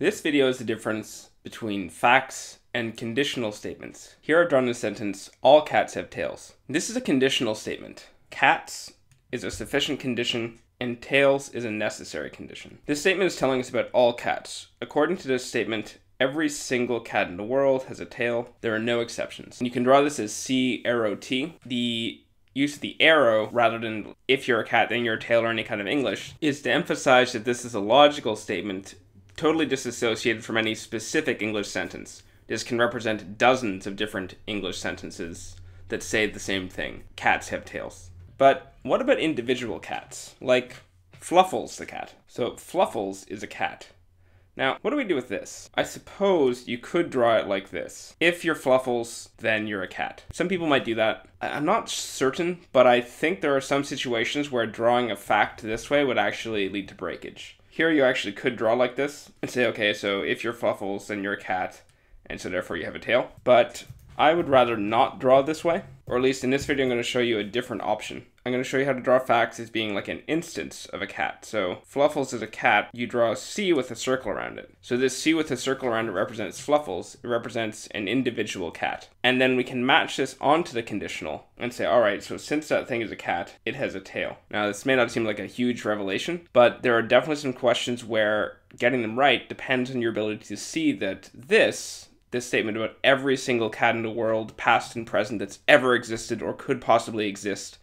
This video is the difference between facts and conditional statements. Here I've drawn a sentence, all cats have tails. This is a conditional statement. Cats is a sufficient condition and tails is a necessary condition. This statement is telling us about all cats. According to this statement, every single cat in the world has a tail. There are no exceptions. And you can draw this as C arrow T. The use of the arrow, rather than if you're a cat then you're a tail or any kind of English, is to emphasize that this is a logical statement totally disassociated from any specific English sentence. This can represent dozens of different English sentences that say the same thing. Cats have tails. But what about individual cats? Like Fluffles the cat. So Fluffles is a cat. Now, what do we do with this? I suppose you could draw it like this. If you're Fluffles, then you're a cat. Some people might do that. I'm not certain, but I think there are some situations where drawing a fact this way would actually lead to breakage. Here you actually could draw like this and say, okay, so if you're Fluffles, then you're a cat, and so therefore you have a tail. But I would rather not draw this way, or at least in this video I'm going to show you a different option. I'm going to show you how to draw facts as being like an instance of a cat. So Fluffles is a cat, you draw a C with a circle around it. So this C with a circle around it represents Fluffles, it represents an individual cat. And then we can match this onto the conditional and say, alright, so since that thing is a cat, it has a tail. Now this may not seem like a huge revelation, but there are definitely some questions where getting them right depends on your ability to see that this statement about every single cat in the world, past and present, that's ever existed or could possibly exist,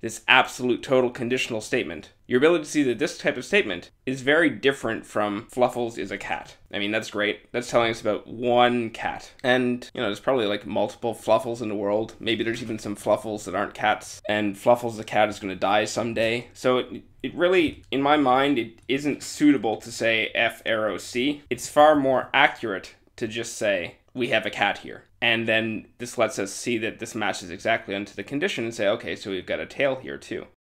this absolute total conditional statement, your ability to see that this type of statement is very different from Fluffles is a cat. I mean, that's great. That's telling us about one cat. And, you know, there's probably like multiple Fluffles in the world. Maybe there's even some Fluffles that aren't cats. And Fluffles the cat is going to die someday. So it really, in my mind, it isn't suitable to say F arrow C. It's far more accurate to just say, we have a cat here. And then this lets us see that this matches exactly onto the condition and say, okay, so we've got a tail here too.